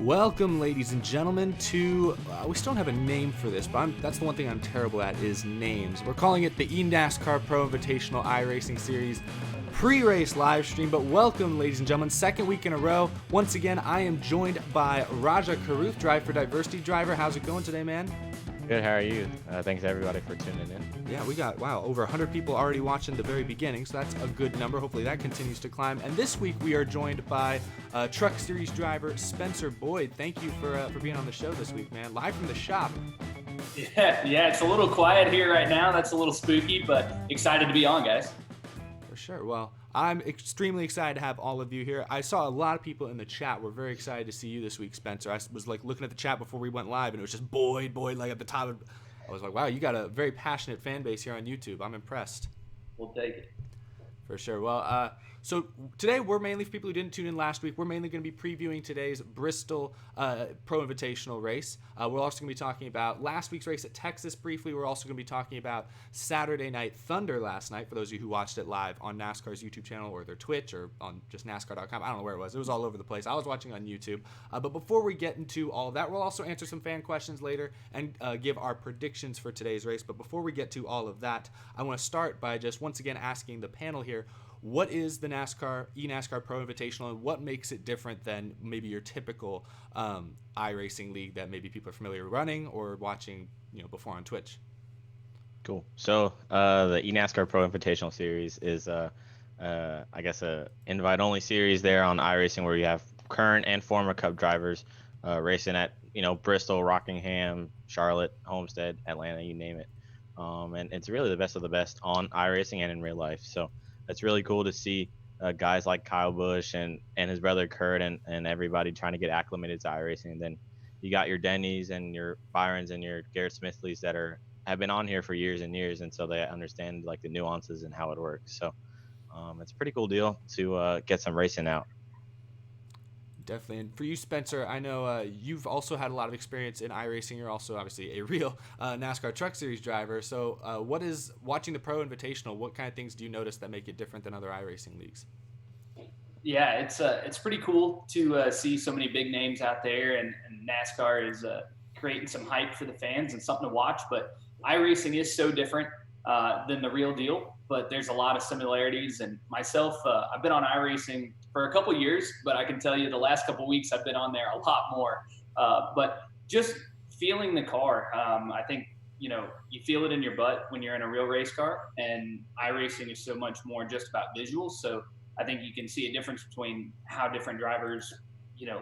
Welcome, ladies and gentlemen, to, we still don't have a name for this, but that's the one thing I'm terrible at, is names. We're calling it the eNASCAR Pro Invitational iRacing Series pre-race live stream, but welcome, ladies and gentlemen, second week in a row. Once again, I am joined by Rajah Caruth, Drive for Diversity driver. How's it going today, man? Good, how are you? Thanks everybody for tuning in. Yeah, we got, over 100 people already watching the very beginning, so that's a good number. Hopefully that continues to climb. And this week we are joined by Truck Series driver Spencer Boyd. Thank you for being on the show this week, man. Live from the shop. Yeah, it's a little quiet here right now. That's a little spooky, but excited to be on, guys. For sure. Well, I'm extremely excited to have all of you here. I saw a lot of people in the chat were very excited to see you this week, Spencer. I was like looking at the chat before we went live, and it was just Boyd, like at the top. I was like, wow, you got a very passionate fan base here on YouTube. I'm impressed. We'll take it. For sure. Well, so today we're mainly, for people who didn't tune in last week, we're mainly going to be previewing today's Bristol Pro Invitational race. We're also going to be talking about last week's race at Texas briefly. We're also going to be talking about Saturday Night Thunder last night, for those of you who watched it live on NASCAR's YouTube channel or their Twitch or on just NASCAR.com. I don't know where it was. It was all over the place. I was watching on YouTube. But before we get into all of that, we'll also answer some fan questions later and give our predictions for today's race. But before we get to all of that, I want to start by just once again asking the panel here, what is the eNASCAR Pro Invitational, and what makes it different than maybe your typical iRacing league that maybe people are familiar running or watching, before on Twitch? Cool. So the eNASCAR Pro Invitational Series is, I guess, a invite-only series there on iRacing where you have current and former Cup drivers racing at Bristol, Rockingham, Charlotte, Homestead, Atlanta, you name it. And it's really the best of the best on iRacing and in real life. So it's really cool to see guys like Kyle Busch and his brother Kurt and everybody trying to get acclimated to iRacing. And then you got your Denny's and your Byrons and your Garrett Smithleys that have been on here for years and years, and so they understand like the nuances and how it works. So it's a pretty cool deal to get some racing out. Definitely. And for you, Spencer, I know you've also had a lot of experience in iRacing. You're also obviously a real NASCAR Truck Series driver. So what is, watching the Pro Invitational, what kind of things do you notice that make it different than other iRacing leagues? Yeah, it's pretty cool to see so many big names out there, and NASCAR is creating some hype for the fans and something to watch. But iRacing is so different than the real deal, but there's a lot of similarities. And myself, I've been on iRacing for a couple years, but I can tell you the last couple weeks I've been on there a lot more. But just feeling the car, I think, you feel it in your butt when you're in a real race car, and iRacing is so much more just about visuals. So I think you can see a difference between how different drivers,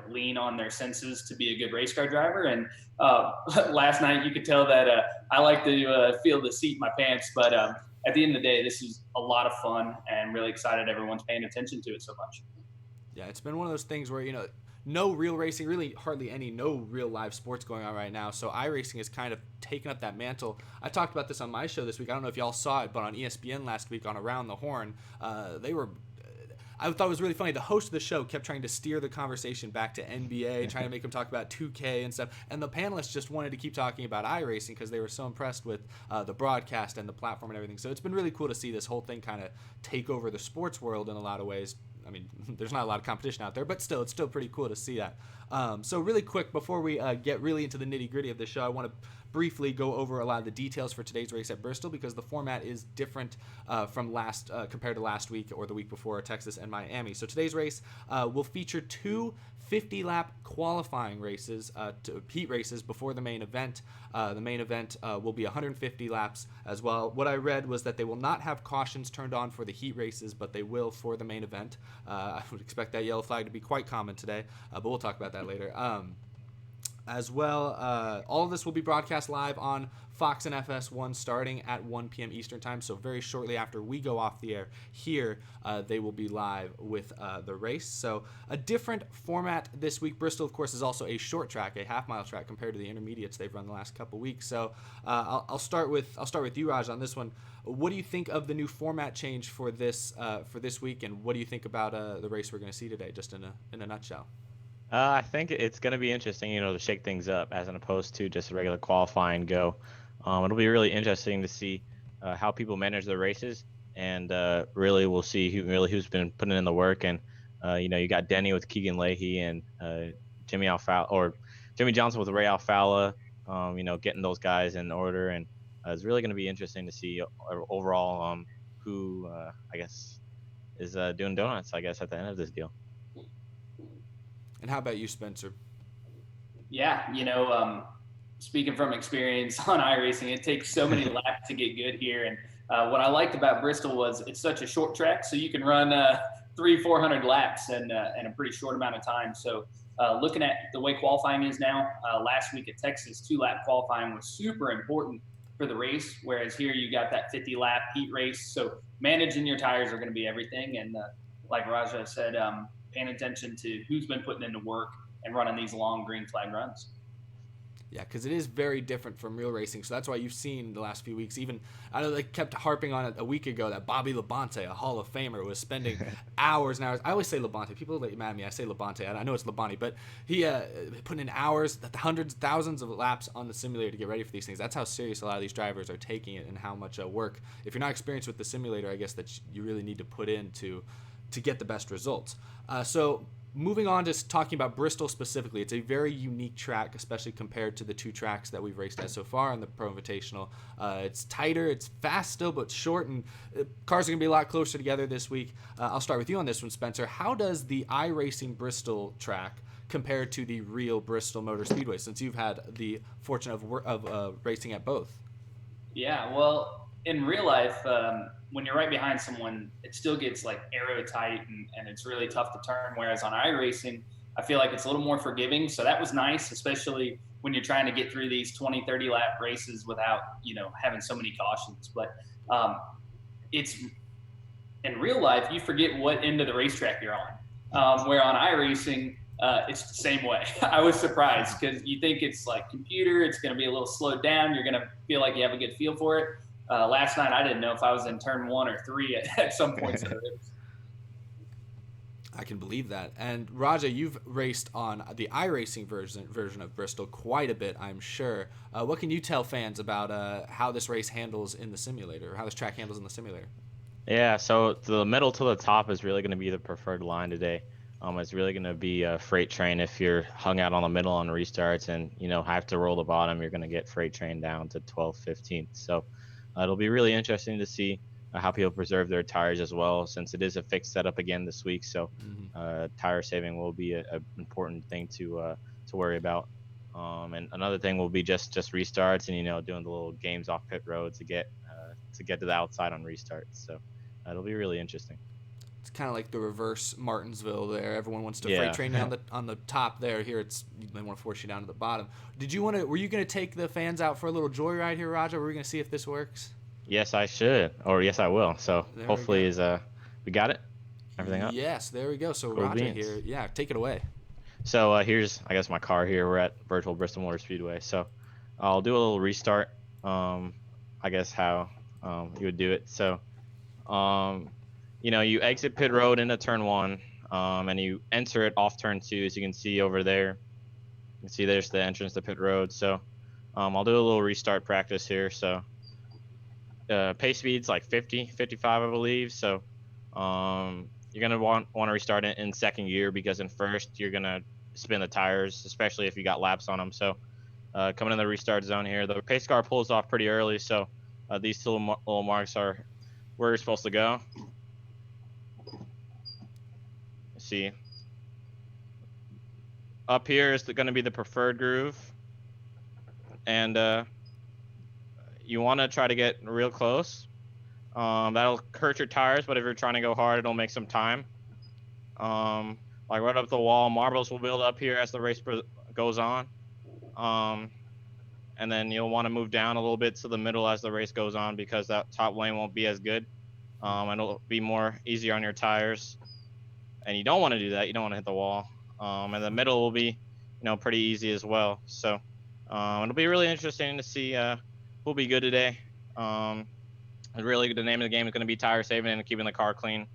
lean on their senses to be a good race car driver. And last night you could tell that I like to feel the seat in my pants, but at the end of the day, this is a lot of fun, and really excited everyone's paying attention to it so much. Yeah, it's been one of those things where, no real racing, really hardly any, no real live sports going on right now. So iRacing has kind of taken up that mantle. I talked about this on my show this week. I don't know if y'all saw it, but on ESPN last week on Around the Horn, I thought it was really funny. The host of the show kept trying to steer the conversation back to NBA, trying to make them talk about 2K and stuff. And the panelists just wanted to keep talking about iRacing because they were so impressed with the broadcast and the platform and everything. So it's been really cool to see this whole thing kind of take over the sports world in a lot of ways. I mean, there's not a lot of competition out there, but still, it's still pretty cool to see that. So really quick, before we get really into the nitty-gritty of the show, I want to briefly go over a lot of the details for today's race at Bristol, because the format is different from compared to last week or the week before, Texas and Miami. So today's race will feature two 50-lap qualifying races, heat races before the main event. The main event will be 150 laps as well. What I read was that they will not have cautions turned on for the heat races, but they will for the main event. I would expect that yellow flag to be quite common today, but we'll talk about that later. As well, all of this will be broadcast live on Fox and FS1 starting at 1 p.m. Eastern Time, so very shortly after we go off the air here, they will be live with the race. So a different format this week. Bristol, of course, is also a short track, a half-mile track compared to the intermediates they've run the last couple weeks. So I'll start with you, Raj, on this one. What do you think of the new format change for this week, and what do you think about the race we're going to see today, just in a nutshell? I think it's going to be interesting, to shake things up as opposed to just a regular qualifying go. It'll be really interesting to see how people manage their races, and really we'll see who's been putting in the work. And you got Denny with Keegan Leahy and Jimmy Johnson with Ray Alfala, getting those guys in order. And it's really going to be interesting to see overall who, I guess, is doing donuts, I guess, at the end of this deal. And how about you, Spencer? Yeah, speaking from experience on iRacing, it takes so many laps to get good here. And what I liked about Bristol was it's such a short track, so you can run 300-400 laps in a pretty short amount of time. So looking at the way qualifying is now, last week at Texas, 2-lap qualifying was super important for the race, whereas here you got that 50-lap heat race. So managing your tires are going to be everything. And like Rajah said, paying attention to who's been putting into work and running these long green flag runs. Yeah, because it is very different from real racing. So that's why you've seen the last few weeks, even, I know they kept harping on it a week ago that Bobby Labonte, a Hall of Famer, was spending hours and hours. I always say Labonte. People get mad at me. I say Labonte. I know it's Labonte, but he put in hours, hundreds, thousands of laps on the simulator to get ready for these things. That's how serious a lot of these drivers are taking it and how much work. If you're not experienced with the simulator, I guess that you really need to put in to get the best results. So moving on to talking about Bristol specifically, it's a very unique track, especially compared to the 2 tracks that we've raced at so far in the Pro Invitational. It's tighter, it's fast still, but short, and cars are going to be a lot closer together this week. I'll start with you on this one, Spencer. How does the iRacing Bristol track compare to the real Bristol Motor Speedway, since you've had the fortune of racing at both? Yeah, well, in real life, when you're right behind someone, it still gets like aerotight and it's really tough to turn. Whereas on iRacing, I feel like it's a little more forgiving. So that was nice, especially when you're trying to get through these 20, 30 lap races without, having so many cautions. But it's in real life, you forget what end of the racetrack you're on. Where on iRacing, it's the same way. I was surprised because you think it's like computer, it's going to be a little slowed down. You're going to feel like you have a good feel for it. Last night, I didn't know if I was in turn 1 or 3 at some points in the race. I can believe that. And Rajah, you've raced on the iRacing version of Bristol quite a bit, I'm sure. What can you tell fans about how this race handles in the simulator, or how this track handles in the simulator? Yeah, so the middle to the top is really going to be the preferred line today. It's really going to be a freight train. If you're hung out on the middle on restarts and have to roll the bottom, you're going to get freight train down to 12th, 15th. So it'll be really interesting to see how people preserve their tires as well, since it is a fixed setup again this week. So tire saving will be an important thing to worry about. And another thing will be just restarts and doing the little games off pit road to get to the outside on restarts. So it'll be really interesting. It's kind of like the reverse Martinsville there. Everyone wants to freight train down on the top there. Here they want to force you down to the bottom. Were you going to take the fans out for a little joyride here, Rajah? Were we going to see if this works? Yes, I should, or yes, I will. So there hopefully we got it. Everything up. Yes, there we go. So cool Rajah beans. here, take it away. So here's, I guess, my car here. We're at virtual Bristol Motor Speedway. So I'll do a little restart. I guess how you would do it. So you exit pit road into turn 1, and you enter it off turn 2, as you can see over there. You can see there's the entrance to pit road. So I'll do a little restart practice here. So pace speed's like 50, 55, I believe. So you're going to want to restart it in second gear, because in first you're going to spin the tires, especially if you got laps on them. So coming in the restart zone here, the pace car pulls off pretty early. So these two little marks are where you're supposed to go. See, up here is going to be the preferred groove, and you want to try to get real close. That'll hurt your tires, but if you're trying to go hard, it'll make some time. Like right up the wall, marbles will build up here as the race goes on, and then you'll want to move down a little bit to the middle as the race goes on, because that top lane won't be as good, and it'll be more easier on your tires. And you don't want to do that. You don't want to hit the wall. And the middle will be, pretty easy as well. So it'll be really interesting to see who'll be good today. Really, the name of the game is going to be tire saving and keeping the car clean.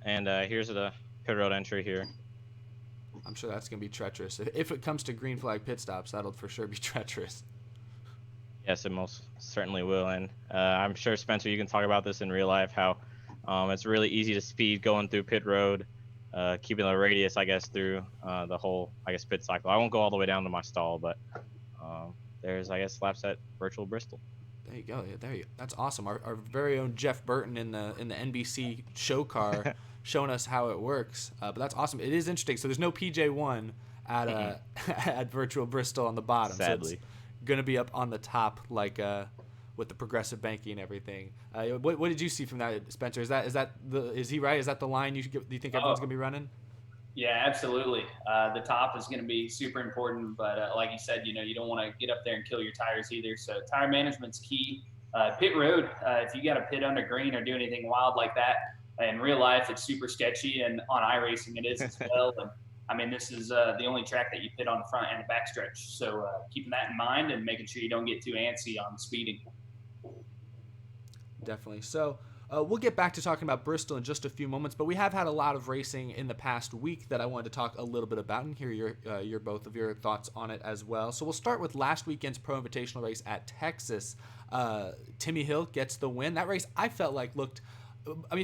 And here's the pit road entry here. I'm sure that's going to be treacherous. If it comes to green flag pit stops, that'll for sure be treacherous. Yes, it most certainly will. And I'm sure, Spencer, you can talk about this in real life, how it's really easy to speed going through pit road. keeping the radius, I guess, through the whole, I guess, pit cycle. I won't go all the way down to my stall, but there's, I guess, laps at virtual Bristol. There you go. Yeah, there you. That's awesome. Our very own Jeff Burton in the NBC show car showing us how it works. But that's awesome. It is interesting. So there's no PJ1 at at virtual Bristol on the bottom. Sadly, so it's gonna be up on the top, like with the progressive banking and everything. What did you see from that, Spencer? Is he right? Is that the line do you think everyone's gonna be running? Yeah, absolutely. The top is going to be super important, but like you said, you don't want to get up there and kill your tires either. So tire management's key. Pit road, if you got to pit under green or do anything wild like that, in real life it's super sketchy, and on iRacing it is as well. And I mean, this is the only track that you pit on the front and the backstretch. So keeping that in mind and making sure you don't get too antsy on speeding. Definitely. So we'll get back to talking about Bristol in just a few moments, but we have had a lot of racing in the past week that I wanted to talk a little bit about and hear your both of your thoughts on it as well. So we'll start with last weekend's Pro Invitational race at Texas. Timmy Hill gets the win. That race I felt like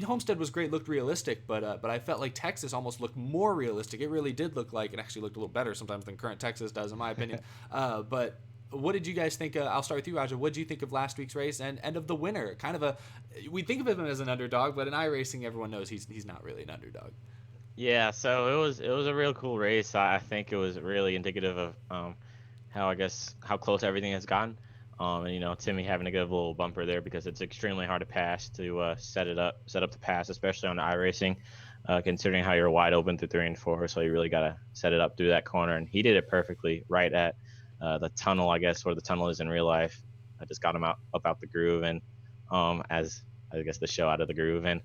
Homestead was great, looked realistic, but I felt like Texas almost looked more realistic. It really did look like it actually looked a little better sometimes than current Texas does, in my opinion. But what did you guys think? I'll start with you, Rajah. What did you think of last week's race and of the winner? Kind of we think of him as an underdog, but in iRacing, everyone knows he's not really an underdog. Yeah, so it was a real cool race. I think it was really indicative of how close everything has gotten. And Timmy having a good little bumper there because it's extremely hard to pass to set up the pass, especially on the iRacing, considering how you're wide open through 3 and 4. So you really got to set it up through that corner, and he did it perfectly right at the tunnel, I guess, where the tunnel is in real life. I just got him up out the groove, and as I guess the show out of the groove, and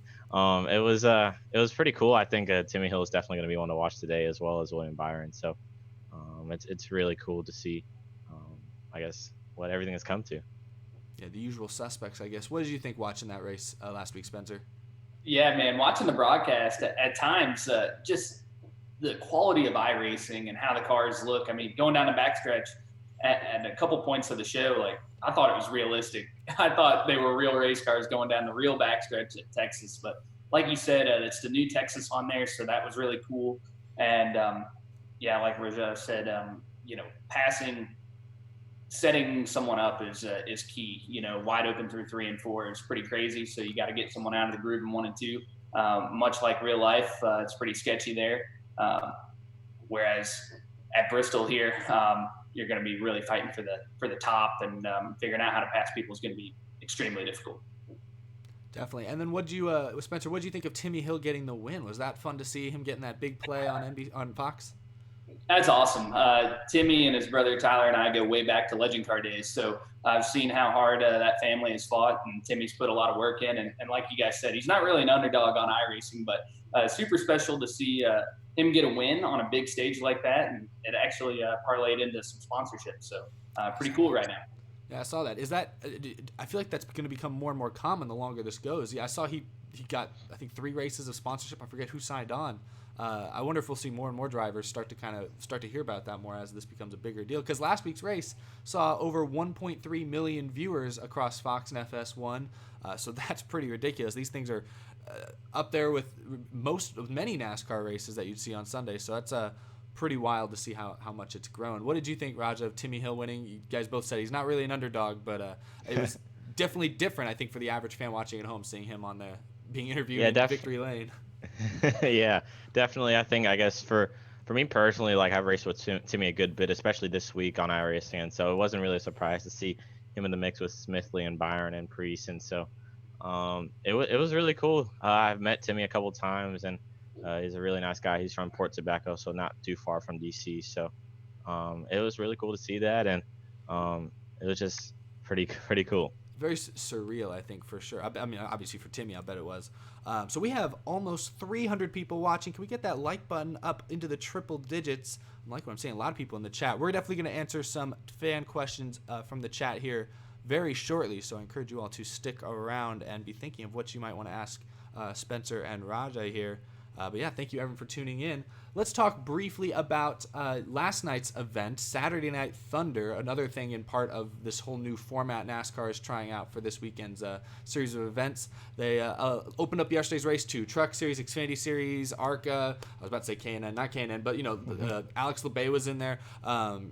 it was pretty cool. I think Timmy Hill is definitely going to be one to watch today, as well as William Byron. So it's really cool to see, I guess, what everything has come to. Yeah, the usual suspects, I guess. What did you think watching that race last week, Spencer? Yeah, man, watching the broadcast at times, just the quality of iRacing and how the cars look. I mean, going down the backstretch at a couple points of the show, like, I thought it was realistic. I thought they were real race cars going down the real backstretch at Texas. But like you said, it's the new Texas on there, so that was really cool. And, yeah, like Rajah said, passing, setting someone up is key. Wide open through 3 and 4 is pretty crazy, so you got to get someone out of the groove in 1 and 2. Much like real life, it's pretty sketchy there. Whereas at Bristol here, you're going to be really fighting for the top, and figuring out how to pass people is going to be extremely difficult. Definitely. And then Spencer, what did you think of Timmy Hill getting the win? Was that fun to see him getting that big play on Fox? That's awesome. Timmy and his brother Tyler and I go way back to Legend Car days, so I've seen how hard that family has fought, and Timmy's put a lot of work in. And like you guys said, he's not really an underdog on iRacing, but super special to see him get a win on a big stage like that, and it actually parlayed into some sponsorship. So pretty cool right now. Yeah, I saw that. I feel like that's going to become more and more common the longer this goes. Yeah, I saw he got, I think, 3 races of sponsorship. I forget who signed on. I wonder if we'll see more and more drivers start to hear about that more as this becomes a bigger deal. Because last week's race saw over 1.3 million viewers across Fox and FS1, so that's pretty ridiculous. These things are up there with many NASCAR races that you'd see on Sunday. So that's pretty wild to see how much it's grown. What did you think, Rajah, of Timmy Hill winning? You guys both said he's not really an underdog, but it was definitely different, I think, for the average fan watching at home, seeing him on being interviewed in victory lane. Yeah, definitely. I guess for me personally, like, I've raced with Timmy a good bit, especially this week on iRacing, and so it wasn't really a surprise to see him in the mix with Smithley and Byron and Priest, and so it was really cool. I've met Timmy a couple times, and he's a really nice guy. He's from Port Tobacco, so not too far from DC. So it was really cool to see that, and it was just pretty cool. Very surreal, I think, for sure. I mean, obviously for Timmy, I bet it was. So we have almost 300 people watching. Can we get that like button up into the triple digits? I like what I'm saying. A lot of people in the chat. We're definitely going to answer some fan questions from the chat here very shortly. So I encourage you all to stick around and be thinking of what you might want to ask Spencer and Rajah here. But yeah, thank you everyone for tuning in. Let's talk briefly about last night's event, Saturday Night Thunder, another thing in part of this whole new format NASCAR is trying out for this weekend's series of events. They opened up yesterday's race to Truck Series, Xfinity Series, ARCA. I was about to say K&N, not K&N, but Alex Labay was in there.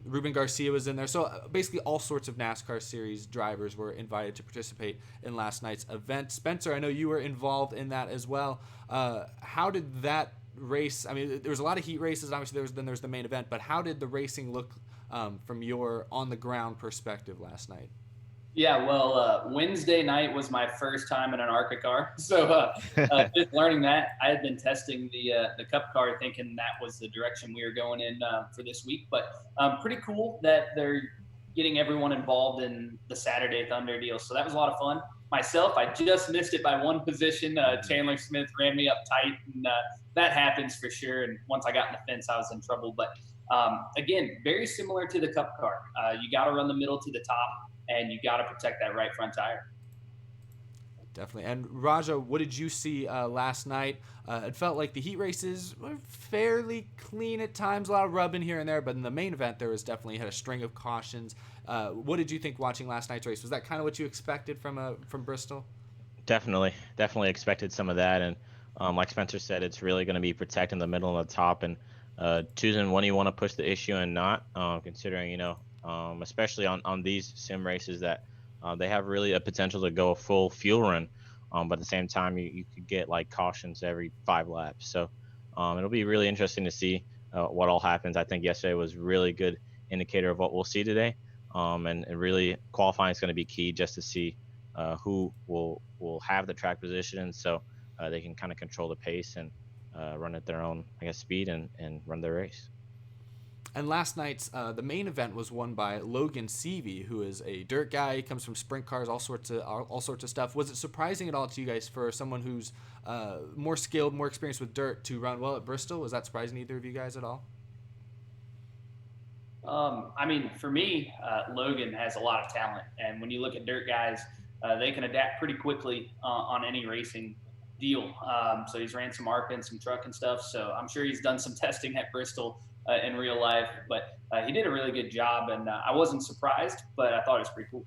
Ruben Garcia was in there. So basically all sorts of NASCAR Series drivers were invited to participate in last night's event. Spencer, I know you were involved in that as well. How did that race? I mean, there was a lot of heat races. Obviously, there's the main event. But how did the racing look from your on the ground perspective last night? Yeah, well, Wednesday night was my first time in an ARCA car, so just learning that. I had been testing the Cup car, thinking that was the direction we were going in for this week. But pretty cool that they're getting everyone involved in the Saturday Thunder deal. So that was a lot of fun. Myself, I just missed it by one position. Chandler Smith ran me up tight, and that happens for sure. And once I got in the fence, I was in trouble. But again, very similar to the Cup car. You got to run the middle to the top, and you got to protect that right front tire. Definitely. And Rajah, what did you see last night? It felt like the heat races were fairly clean at times, a lot of rubbing here and there, but in the main event, there was definitely had a string of cautions. What did you think watching last night's race? Was that kind of what you expected from Bristol? Definitely expected some of that, and like Spencer said, it's really going to be protecting the middle and the top, and choosing when you want to push the issue and not, considering especially on these sim races that they have really a potential to go a full fuel run, but at the same time you could get like cautions every 5 laps. So it'll be really interesting to see what all happens. I think yesterday was really good indicator of what we'll see today, and really qualifying is going to be key just to see who will have the track position, so they can kind of control the pace and run at their own, I guess, speed and run their race. And last night's the main event was won by Logan Seavey, who is a dirt guy. He comes from sprint cars, all sorts of stuff. Was it surprising at all to you guys for someone who's more skilled, more experienced with dirt to run well at Bristol? Was that surprising to either of you guys at all? I mean, for me, Logan has a lot of talent, and when you look at dirt guys, they can adapt pretty quickly on any racing deal. So he's ran some ARCA and some truck and stuff. So I'm sure he's done some testing at Bristol in real life, but he did a really good job, and I wasn't surprised, but I thought it was pretty cool.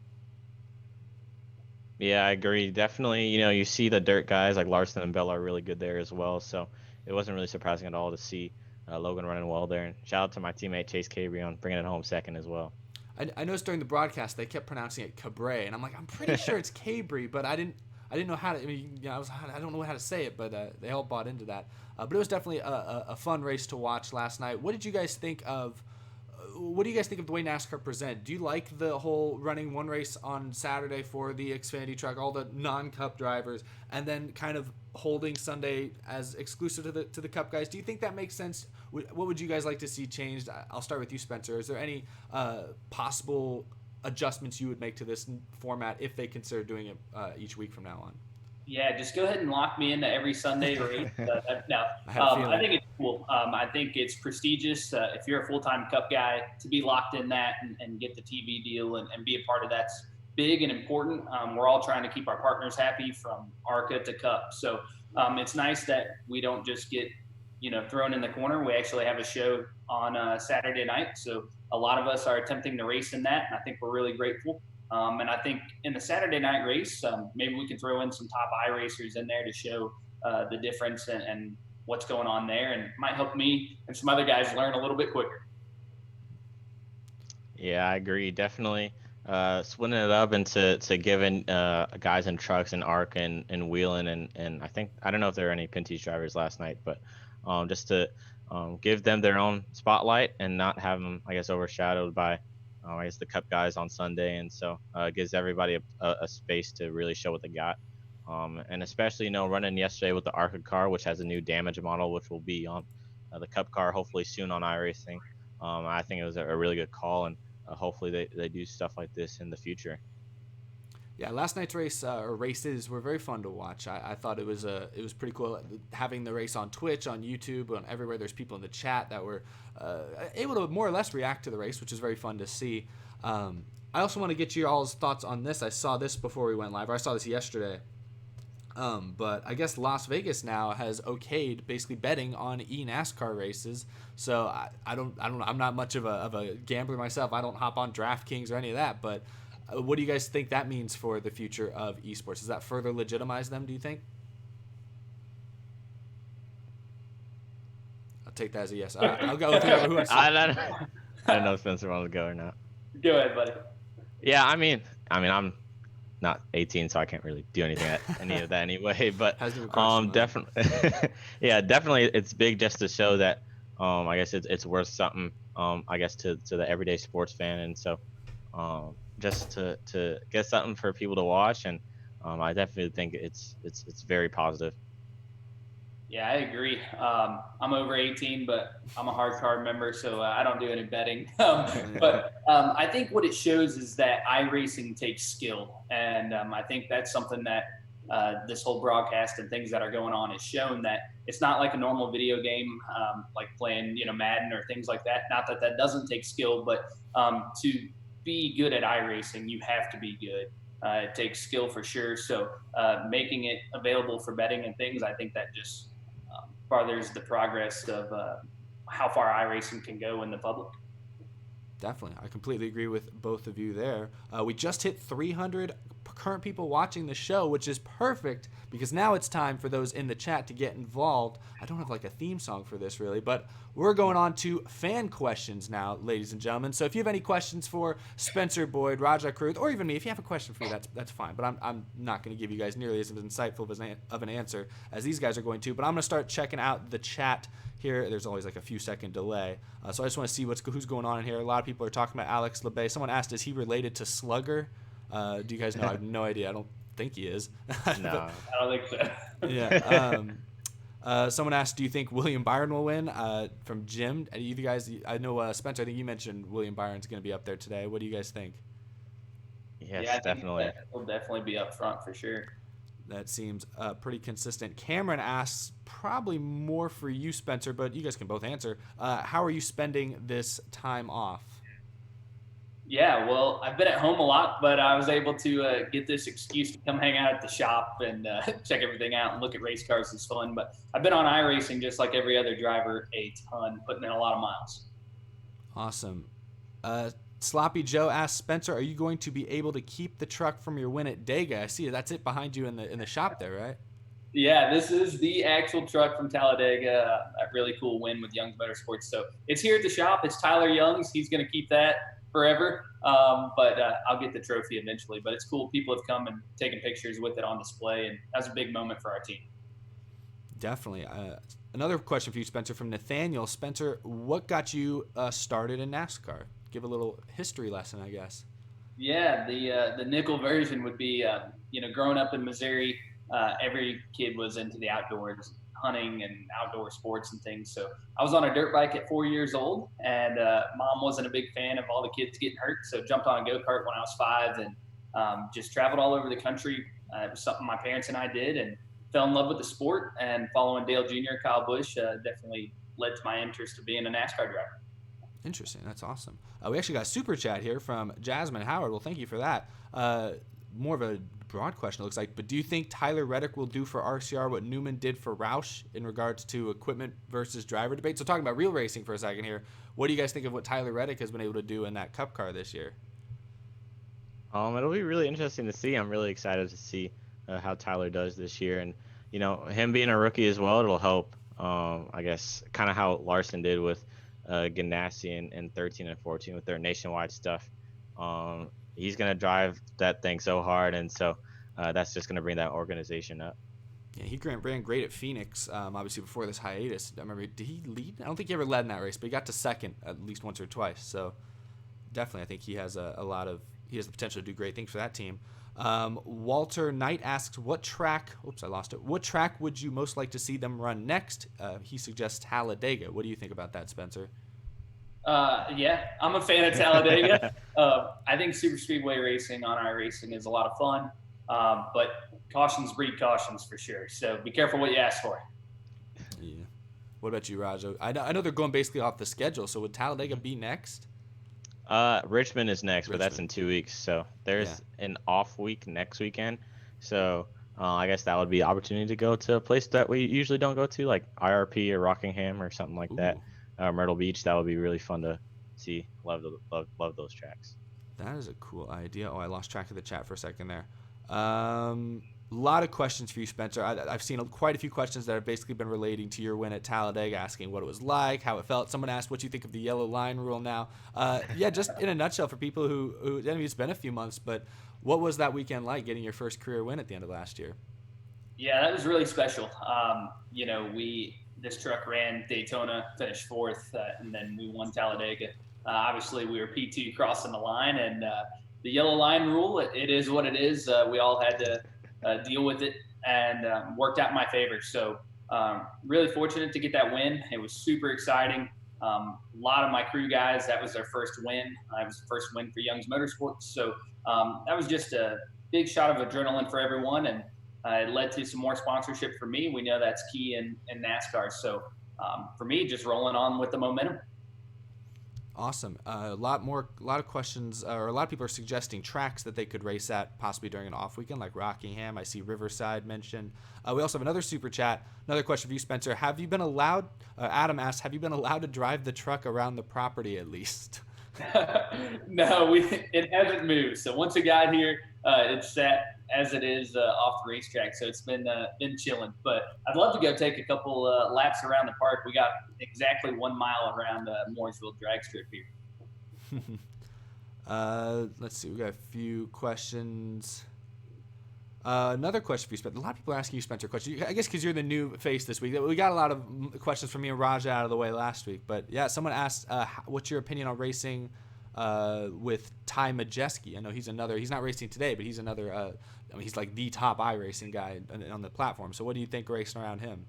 Yeah, I agree. Definitely, you see the dirt guys like Larson and Bell are really good there as well. So it wasn't really surprising at all to see Logan running well there. And shout out to my teammate Chase Cabry on bringing it home second as well. I noticed during the broadcast they kept pronouncing it Cabré, and I'm like, I'm pretty sure it's Cabry, but I didn't know how to. I mean, I don't know how to say it, but they all bought into that. But it was definitely a fun race to watch last night. What did you guys think of? What do you guys think of the way NASCAR presented? Do you like the whole running one race on Saturday for the Xfinity truck, all the non-Cup drivers, and then kind of holding Sunday as exclusive to the Cup guys? Do you think that makes sense? What would you guys like to see changed? I'll start with you, Spencer. Is there any possible adjustments you would make to this format if they consider doing it each week from now on? Yeah, just go ahead and lock me into every Sunday race. I think it's cool. I think it's prestigious. If you're a full-time Cup guy, to be locked in that and get the TV deal and be a part of that's big and important. We're all trying to keep our partners happy from ARCA to Cup. So it's nice that we don't just get thrown in the corner. We actually have a show on Saturday night. So a lot of us are attempting to race in that, and I think we're really grateful. And I think in the Saturday night race, maybe we can throw in some top iRacers in there to show the difference and what's going on there, and might help me and some other guys learn a little bit quicker. Yeah, I agree. Definitely splitting it up into giving guys in trucks and ARC and wheeling and I don't know if there were any Pinty's drivers last night, but just to give them their own spotlight and not have them, I guess, overshadowed by the Cup guys on Sunday, and so it gives everybody a space to really show what they got, and especially running yesterday with the ARCA car, which has a new damage model, which will be on the Cup car hopefully soon on iRacing. I think it was a really good call, and hopefully they do stuff like this in the future. Yeah, last night's races were very fun to watch. I thought it was pretty cool having the race on Twitch, on YouTube, on everywhere. There's people in the chat that were able to more or less react to the race, which is very fun to see. I also want to get you all's thoughts on this. I saw this before we went live. I saw this yesterday. But I guess Las Vegas now has okayed basically betting on eNASCAR races. So I don't know. I'm not much of a gambler myself. I don't hop on DraftKings or any of that. But what do you guys think that means for the future of esports? Does that further legitimize them, do you think? I'll take that as a yes. I'll go with whoever who wants to. I don't know if Spencer wants to go or not. Go ahead, buddy. Yeah, I mean, I'm not 18, so I can't really do anything at any of that anyway. But definitely, yeah, definitely, it's big just to show that I guess it's worth something. I guess to the everyday sports fan, and so just to get something for people to watch, and I definitely think it's very positive. Yeah, I agree. I'm over 18, but I'm a hard card member, so I don't do any betting. But I think what it shows is that iRacing takes skill, and I think that's something that this whole broadcast and things that are going on has shown, that it's not like a normal video game, like playing, Madden or things like that. Not that that doesn't take skill, but to be good at iRacing, you have to be good. It takes skill for sure. So making it available for betting and things, I think that just farthers the progress of how far iRacing can go in the public. Definitely. I completely agree with both of you there. We just hit 300 current people watching the show, which is perfect because now it's time for those in the chat to get involved. I don't have like a theme song for this really, but we're going on to fan questions now, ladies and gentlemen. So if you have any questions for Spencer Boyd, Rajah Caruth, or even me, if you have a question for me, that's fine. But I'm not going to give you guys nearly as insightful of an answer as these guys are going to. But I'm going to start checking out the chat here. There's always like a few second delay. So I just want to see who's going on in here. A lot of people are talking about Alex LeBay. Someone asked, is he related to Slugger? Do you guys know? I have no idea. I don't think he is. No. I don't think so. Yeah. Someone asked, do you think William Byron will win? From Jim. You guys, I know Spencer, I think you mentioned William Byron's going to be up there today. What do you guys think? Yes, yeah, definitely. He'll definitely be up front for sure. That seems pretty consistent. Cameron asks, probably more for you, Spencer, but you guys can both answer. How are you spending this time off? Yeah, well, I've been at home a lot, but I was able to get this excuse to come hang out at the shop and check everything out and look at race cars. It's fun. But I've been on iRacing just like every other driver a ton, putting in a lot of miles. Awesome. Sloppy Joe asks, Spencer, are you going to be able to keep the truck from your win at Dega? I see that's it behind you in the shop there, right? Yeah, this is the actual truck from Talladega. A really cool win with Young's Motorsports. So it's here at the shop. It's Tyler Young's. He's going to keep that forever. But I'll get the trophy eventually. But it's cool. People have come and taken pictures with it on display, and that was a big moment for our team. Definitely. Another question for you, Spencer, from Nathaniel. Spencer, what got you started in NASCAR? Give a little history lesson, I guess. Yeah, the nickel version would be, growing up in Missouri, every kid was into the outdoors, hunting and outdoor sports and things. So I was on a dirt bike at 4 years old, and mom wasn't a big fan of all the kids getting hurt, so jumped on a go-kart when I was 5 and just traveled all over the country. It was something my parents and I did, and fell in love with the sport, and following Dale Jr., Kyle Busch, definitely led to my interest of being a NASCAR driver. Interesting. That's awesome. We actually got a super chat here from Jasmine Howard. Well, thank you for that. More of a broad question, it looks like. But do you think Tyler Reddick will do for RCR what Newman did for Roush in regards to equipment versus driver debate? So talking about real racing for a second here, what do you guys think of what Tyler Reddick has been able to do in that Cup car this year? It'll be really interesting to see. I'm really excited to see how Tyler does this year. And, him being a rookie as well, it'll help, I guess, kind of how Larson did with Ganassi in 13 and 14 with their nationwide stuff. He's going to drive that thing so hard, and so that's just going to bring that organization up. Yeah, he ran great at Phoenix, obviously before this hiatus. I remember, did he lead? I don't think he ever led in that race, but he got to second at least once or twice. So definitely, I think he has he has the potential to do great things for that team. Walter Knight asks, what track would you most like to see them run next? He suggests Talladega. What do you think about that, Spencer? Yeah, I'm a fan of Talladega. I think super speedway racing on iRacing is a lot of fun, but cautions breed cautions for sure. So be careful what you ask for. Yeah. What about you, Rajah? I know they're going basically off the schedule, so would Talladega be next? Richmond is next, but that's in 2 weeks. So there's an off week next weekend. So I guess that would be opportunity to go to a place that we usually don't go to, like IRP or Rockingham or something like that. Ooh. Myrtle Beach, that would be really fun to see. Love those tracks. That is a cool idea. Oh, I lost track of the chat for a second there. A lot of questions for you, Spencer. I've seen quite a few questions that have basically been relating to your win at Talladega, asking what it was like, how it felt. Someone asked what you think of the yellow line rule now. Yeah, just in a nutshell for people who I mean, it's been a few months, but what was that weekend like, getting your first career win at the end of last year? Yeah, that was really special. This truck ran Daytona, finished fourth, and then we won Talladega. Obviously, we were P2 crossing the line, and the yellow line rule, it is what it is. We all had to deal with it, and worked out in my favor. So really fortunate to get that win. It was super exciting. A lot of my crew guys, that was their first win. It was the first win for Young's Motorsports. So that was just a big shot of adrenaline for everyone, and it led to some more sponsorship for me. We know that's key in NASCAR. So for me, just rolling on with the momentum. Awesome. A lot of questions, or a lot of people are suggesting tracks that they could race at possibly during an off weekend, like Rockingham. I see Riverside mentioned. We also have another super chat. Another question for you, Spencer. Have you been allowed, Adam asked, have you been allowed to drive the truck around the property at least? No, it hasn't moved. So once it got here, it's sat as it is off the racetrack. So it's been chilling. But I'd love to go take a couple laps around the park. We got exactly 1 mile around Mooresville drag strip here. Let's see. We got a few questions. Another question for you, Spencer. A lot of people are asking you, Spencer, questions. I guess because you're the new face this week. We got a lot of questions from me and Rajah out of the way last week. But yeah, someone asked, what's your opinion on racing with Ty Majeski? I know he's not racing today, but he's another, he's like the top iRacing guy on the platform. So what do you think racing around him?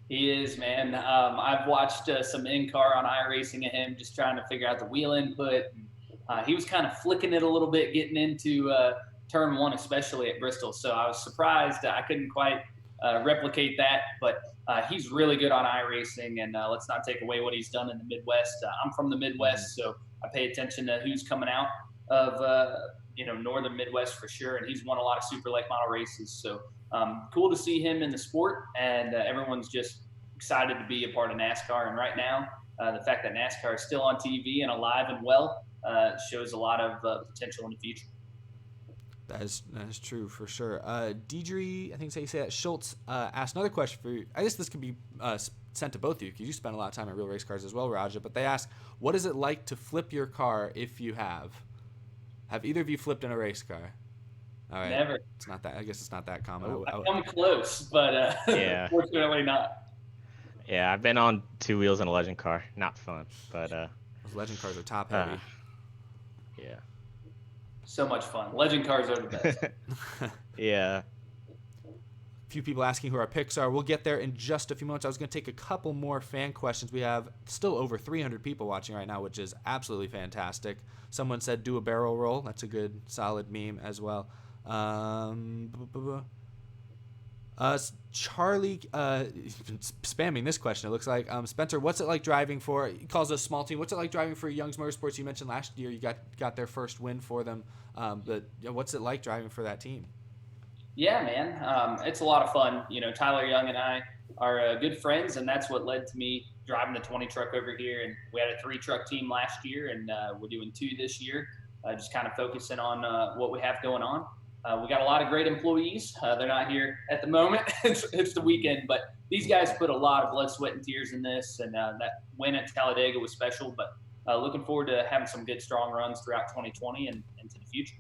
He is, man. I've watched some in-car on iRacing of him, just trying to figure out the wheel input. He was kind of flicking it a little bit, getting into turn one, especially at Bristol. So I was surprised I couldn't quite replicate that, but he's really good on iRacing, and let's not take away what he's done in the Midwest. I'm from the Midwest, so I pay attention to who's coming out of northern Midwest for sure, and he's won a lot of super late model races. So cool to see him in the sport, and everyone's just excited to be a part of NASCAR. And right now, the fact that NASCAR is still on TV and alive and well shows a lot of potential in the future. That is true for sure. Deidre, I think you say that, Schultz asked another question for you. I guess this could be sent to both of you because you spend a lot of time at real race cars as well, Rajah. But they ask, what is it like to flip your car if you have? Have either of you flipped in a race car? All right. Never. It's not that. I guess it's not that common. I've come close, but yeah. Fortunately not. Yeah, I've been on two wheels in a legend car. Not fun, but those legend cars are top heavy. Yeah. So much fun. Legend cars are the best. Yeah. A few people asking who our picks are. We'll get there in just a few moments. I was going to take a couple more fan questions. We have still over 300 people watching right now, which is absolutely fantastic. Someone said do a barrel roll. That's a good, solid meme as well. Charlie, spamming this question, it looks like. Spencer, what's it like driving for, he calls us a small team, what's it like driving for Young's Motorsports? You mentioned last year you got their first win for them. But what's it like driving for that team? Yeah, man. It's a lot of fun. Tyler Young and I are good friends, and that's what led to me driving the 20 truck over here. And we had a 3-truck team last year, and we're doing 2 this year, just kind of focusing on what we have going on. We got a lot of great employees. They're not here at the moment. It's the weekend, but these guys put a lot of blood, sweat, and tears in this, and that win at Talladega was special. But looking forward to having some good, strong runs throughout 2020 and into the future.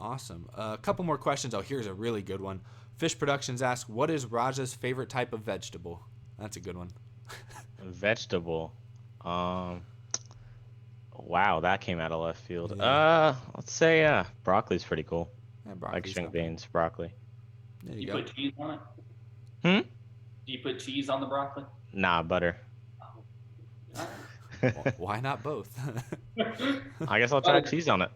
Awesome. A couple more questions. Oh, here's a really good one. Fish Productions asks, what is Rajah's favorite type of vegetable? That's a good one. Vegetable. Wow, that came out of left field. Yeah. Let's say broccoli's pretty cool. Yeah, like string beans, broccoli. There Do you you go. put cheese on it? Hmm? Do you put cheese on the broccoli? Nah, butter. Oh. Well, why not both? I guess I'll try cheese on it.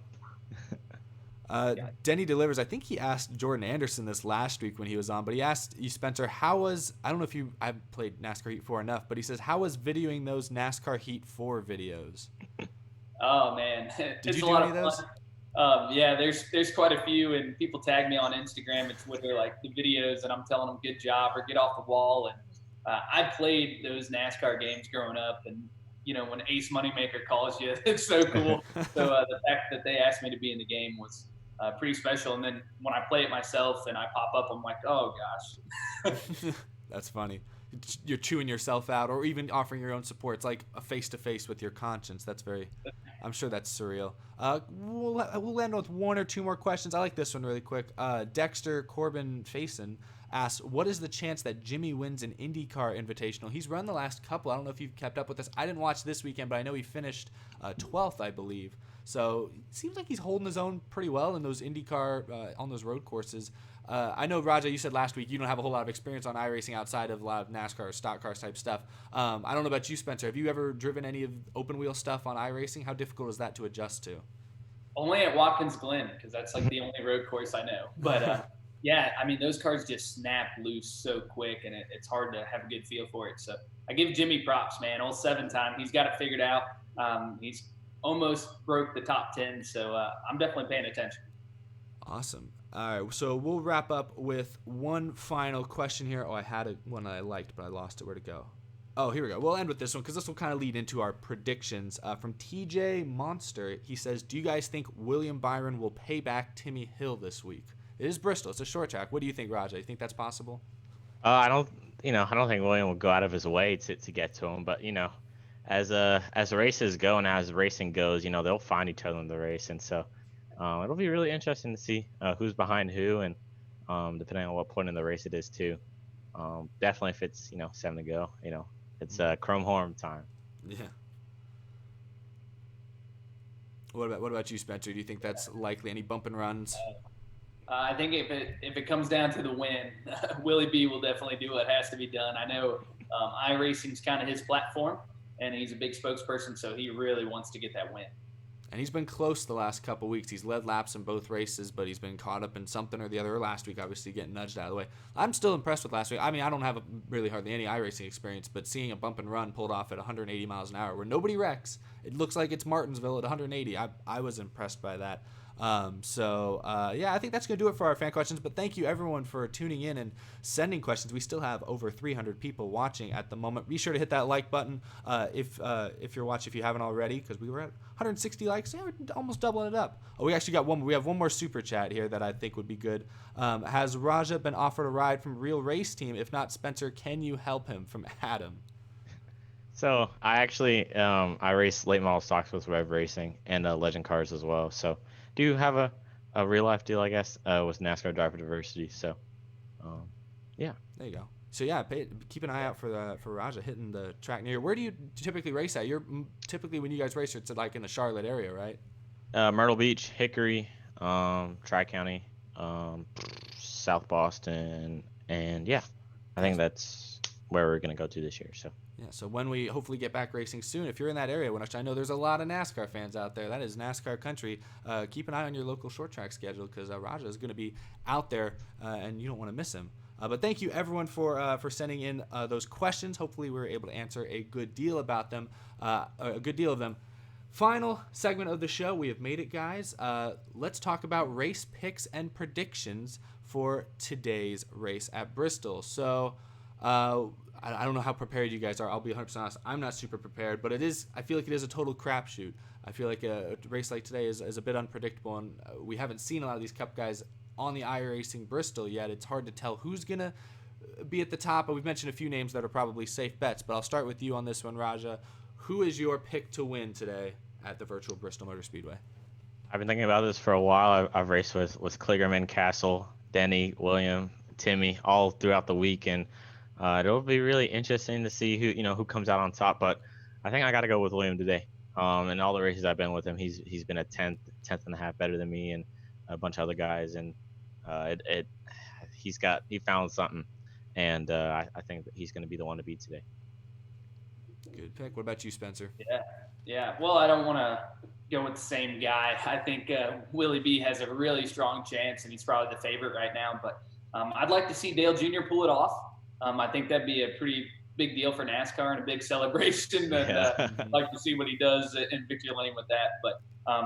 Denny Delivers, I think he asked Jordan Anderson this last week when he was on, but he asked you, Spencer, I don't know if I've played NASCAR Heat 4 enough, but he says, how was videoing those NASCAR Heat 4 videos? Oh, man. Did you do any of those? Yeah, there's quite a few, and people tag me on Instagram and Twitter, like the videos, and I'm telling them good job or get off the wall. And I played those NASCAR games growing up, and when Ace Moneymaker calls you, it's so cool. So the fact that they asked me to be in the game was pretty special. And then when I play it myself and I pop up, I'm like, oh gosh. That's funny. You're chewing yourself out, or even offering your own support. It's like a face-to-face with your conscience. That's very, I'm sure that's surreal. We'll end with one or two more questions. I like this one really quick. Dexter Corbin Faison asks, what is the chance that Jimmy wins an IndyCar Invitational? He's run the last couple. I don't know if you've kept up with this. I didn't watch this weekend, but I know he finished 12th, I believe. So it seems like he's holding his own pretty well in those IndyCar, on those road courses. I know, Rajah, you said last week you don't have a whole lot of experience on iRacing outside of a lot of NASCAR or stock cars type stuff. I don't know about you, Spencer. Have you ever driven any of open wheel stuff on iRacing? How difficult is that to adjust to? Only at Watkins Glen, because that's like the only road course I know. But yeah, I mean, those cars just snap loose so quick, and it's hard to have a good feel for it. So I give Jimmy props, man. Old 7-time, he's got it figured out. He's almost broke the top 10, so I'm definitely paying attention. Awesome. All right, so we'll wrap up with one final question here. Oh, I had one that I liked, but I lost it. Where'd it go? Oh, here we go. We'll end with this one because this will kind of lead into our predictions. From TJ Monster, he says, do you guys think William Byron will pay back Timmy Hill this week? It is Bristol. It's a short track. What do you think, Rajah? You think that's possible? I don't think William will go out of his way to get to him, but as races go and as racing goes, they'll find each other in the race, and so it'll be really interesting to see who's behind who, and depending on what point in the race it is too. Definitely if it's 7 to go, it's chrome horn time. Yeah. What about you, Spencer? Do you think that's likely? Any bump and runs? I think if it comes down to the win, Willie B will definitely do what has to be done. I know iRacing's kind of his platform, and he's a big spokesperson, so he really wants to get that win. And he's been close the last couple weeks. He's led laps in both races, but he's been caught up in something or the other. Last week, obviously, getting nudged out of the way. I'm still impressed with last week. I mean, I don't have really hardly any iRacing experience, but seeing a bump and run pulled off at 180 miles an hour where nobody wrecks, it looks like it's Martinsville at 180. I was impressed by that. Yeah, I think that's going to do it for our fan questions, but thank you everyone for tuning in and sending questions. We still have over 300 people watching at the moment. Be sure to hit that like button if you're watching, if you haven't already, because we were at 160 likes. Yeah, we're almost doubling it up. Oh, we have one more super chat here that I think would be good. Has Rajah been offered a ride from Real Race Team? If not, Spencer, can you help him? From Adam. So I actually I race late model stocks with Rev Racing and Legend Cars as well. So do have a real life deal, I guess, with NASCAR Driver Diversity. So, yeah. There you go. So yeah, keep an eye out for Rajah hitting the track near. Where do you typically race at? You're typically when you guys race, it's like in the Charlotte area, right? Myrtle Beach, Hickory, Tri-County, South Boston, and yeah, I think that's where we're gonna go to this year. So. Yeah, so when we hopefully get back racing soon, if you're in that area, which I know there's a lot of NASCAR fans out there, that is NASCAR country, keep an eye on your local short track schedule because Rajah is going to be out there and you don't want to miss him. But thank you, everyone, for sending in those questions. Hopefully we were able to answer a good deal about them, a good deal of them. Final segment of the show. We have made it, guys. Let's talk about race picks and predictions for today's race at Bristol. So I don't know how prepared you guys are. I'll be 100% honest. I'm not super prepared, but I feel like it is a total crapshoot. I feel like a race like today is a bit unpredictable, and we haven't seen a lot of these Cup guys on the iRacing Bristol yet. It's hard to tell who's going to be at the top, but we've mentioned a few names that are probably safe bets, but I'll start with you on this one, Rajah. Who is your pick to win today at the virtual Bristol Motor Speedway? I've been thinking about this for a while. I've raced with Kligerman, Castle, Denny, William, Timmy, all throughout the week, and it'll be really interesting to see who comes out on top. But I think I got to go with William today. In all the races I've been with him, he's been a tenth and a half better than me and a bunch of other guys, and he found something, and I think that he's going to be the one to beat today. Good pick. What about you, Spencer? Yeah. Well, I don't want to go with the same guy. I think Willie B has a really strong chance, and he's probably the favorite right now. But I'd like to see Dale Jr. pull it off. I think that'd be a pretty big deal for NASCAR and a big celebration. And I'd like to see what he does in victory lane with that. But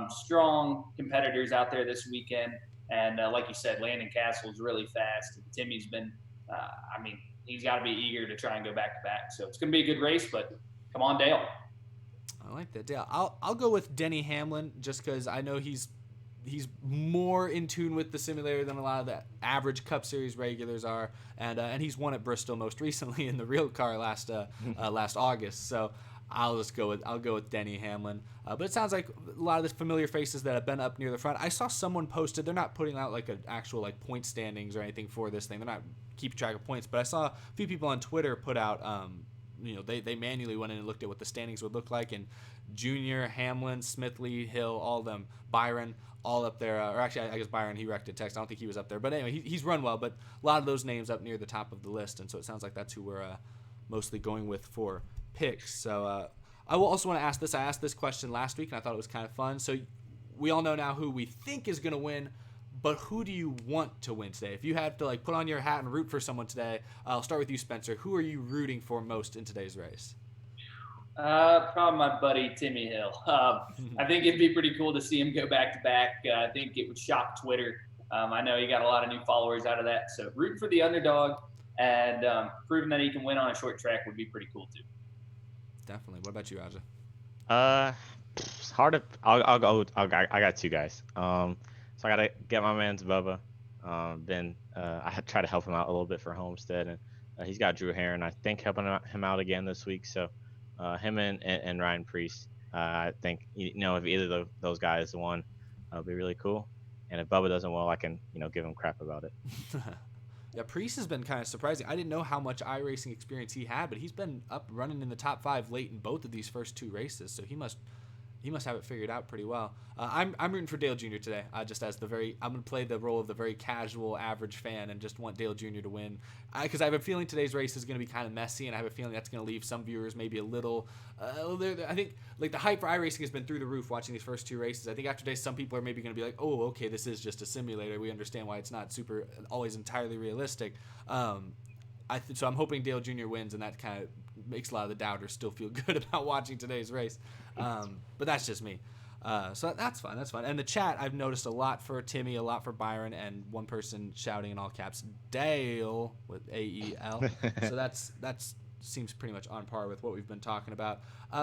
strong competitors out there this weekend. And like you said, Landon Castle's really fast. Timmy's been, he's got to be eager to try and go back to back. So it's going to be a good race, but come on, Dale. I like that, Dale. I'll go with Denny Hamlin just because I know he's more in tune with the simulator than a lot of the average Cup Series regulars are, and he's won at Bristol most recently in the real car last August. So I'll go with Denny Hamlin. But it sounds like a lot of the familiar faces that have been up near the front. I saw someone posted. They're not putting out like an actual like point standings or anything for this thing. They're not keeping track of points. But I saw a few people on Twitter put out. They manually went in and looked at what the standings would look like, and Junior, Hamlin, Smithley, Hill, all of them, Byron, all up there. Or actually, I guess Byron, he wrecked at Texas. I don't think he was up there. But anyway, he's run well. But a lot of those names up near the top of the list, and so it sounds like that's who we're mostly going with for picks. So I will also want to ask this. I asked this question last week, and I thought it was kind of fun. So we all know now who we think is going to win, but who do you want to win today? If you have to like put on your hat and root for someone today, I'll start with you, Spencer. Who are you rooting for most in today's race? Probably my buddy Timmy Hill. I think it'd be pretty cool to see him go back to back. I think it would shock Twitter. I know he got a lot of new followers out of that. So rooting for the underdog and proving that he can win on a short track would be pretty cool too. Definitely. What about you, Rajah? It's hard to. I'll go. I got two guys. So I gotta get my man's Bubba. Then I had tried to help him out a little bit for Homestead, and he's got Drew Herron. I think helping him out again this week. So him and Ryan Preece. I think if either of those guys won, it'll be really cool. And if Bubba doesn't, well, I can give him crap about it. Yeah, Preece has been kind of surprising. I didn't know how much iRacing experience he had, but he's been up running in the top 5 late in both of these first 2 races, so he must have it figured out pretty well. I'm rooting for Dale Jr. today, just as I'm going to play the role of the very casual, average fan and just want Dale Jr. to win. Because I have a feeling today's race is going to be kind of messy, and I have a feeling that's going to leave some viewers maybe a little. I think like the hype for iRacing has been through the roof watching these first 2 races. I think after today, some people are maybe going to be like, oh, okay, this is just a simulator. We understand why it's not always entirely realistic. So I'm hoping Dale Jr. wins, and that kind of makes a lot of the doubters still feel good about watching today's race. But that's just me. So that's fun. That's fun. And the chat, I've noticed a lot for Timmy, a lot for Byron, and one person shouting in all caps, Dale, with A-E-L. So that's seems pretty much on par with what we've been talking about.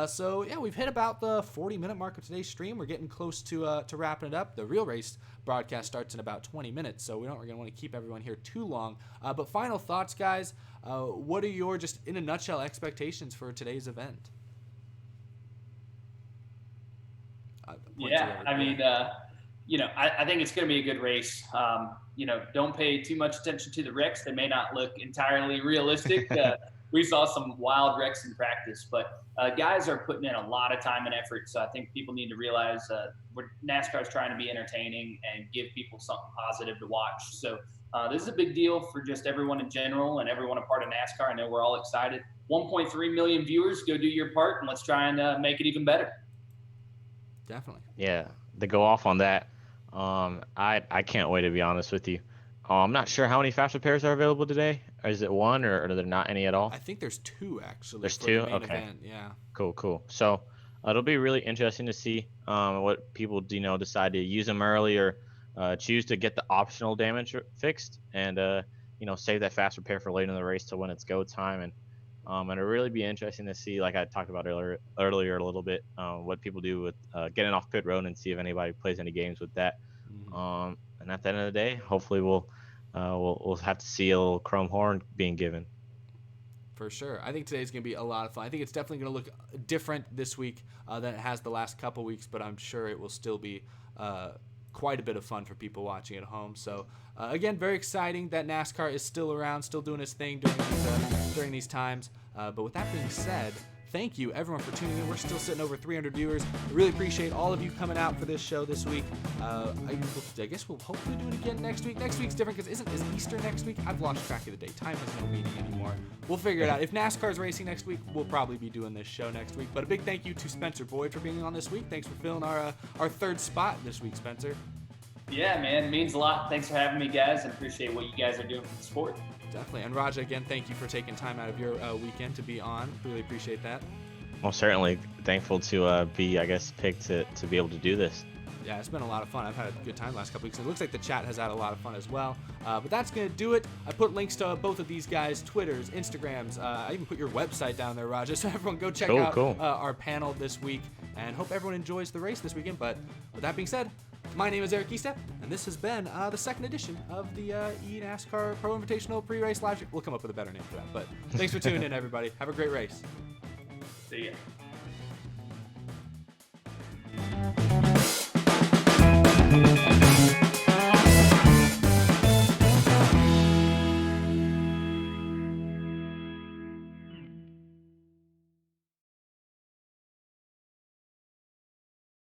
So yeah, we've hit about the 40-minute mark of today's stream. We're getting close to wrapping it up. The real race broadcast starts in about 20 minutes, so we're going to want to keep everyone here too long. But final thoughts, guys. What are your, just in a nutshell, expectations for today's event? Yeah, I mean, I think it's going to be a good race. Don't pay too much attention to the wrecks. They may not look entirely realistic. We saw some wild wrecks in practice, but guys are putting in a lot of time and effort. So I think people need to realize NASCAR is trying to be entertaining and give people something positive to watch. So this is a big deal for just everyone in general and everyone a part of NASCAR. I know we're all excited. 1.3 million viewers. Go do your part, and let's try and make it even better. Definitely. Yeah, to go off on that, I can't wait, to be honest with you. I'm not sure how many fast repairs are available today. Or is it 1, or are there not any at all? I think there's 2 actually. There's for 2? The main Okay. event. Yeah. Cool. So it'll be really interesting to see what people decide to use them early or choose to get the optional damage fixed and save that fast repair for late in the race to when it's go time. And it'll really be interesting to see, like I talked about earlier a little bit, what people do with getting off pit road and see if anybody plays any games with that. Mm-hmm. And at the end of the day, hopefully we'll have to see a little chrome horn being given. For sure. I think today's going to be a lot of fun. I think it's definitely going to look different this week than it has the last couple weeks, but I'm sure it will still be quite a bit of fun for people watching at home. So, again, very exciting that NASCAR is still around, still doing its thing during these times. But with that being said, thank you, everyone, for tuning in. We're still sitting over 300 viewers. I really appreciate all of you coming out for this show this week. I guess we'll hopefully do it again next week. Next week's different because is Easter next week? I've lost track of the day. Time has no meaning anymore. We'll figure it out. If NASCAR's racing next week, we'll probably be doing this show next week. But a big thank you to Spencer Boyd for being on this week. Thanks for filling our 3rd spot this week, Spencer. Yeah, man, it means a lot. Thanks for having me, guys, and appreciate what you guys are doing for the sport. Definitely. And Rajah, again, thank you for taking time out of your weekend to be on. Really appreciate that. Well, certainly thankful to be, I guess, picked to be able to do this. Yeah, it's been a lot of fun. I've had a good time the last couple weeks. It looks like the chat has had a lot of fun as well. But that's going to do it. I put links to both of these guys' Twitters, Instagrams. I even put your website down there, Rajah, so everyone go check out our panel this week. And hope everyone enjoys the race this weekend. But with that being said, my name is Eric Estepp, and this has been the second edition of the eNASCAR Pro Invitational Pre-Race Live. We'll come up with a better name for that. But thanks for tuning in, everybody. Have a great race. See ya.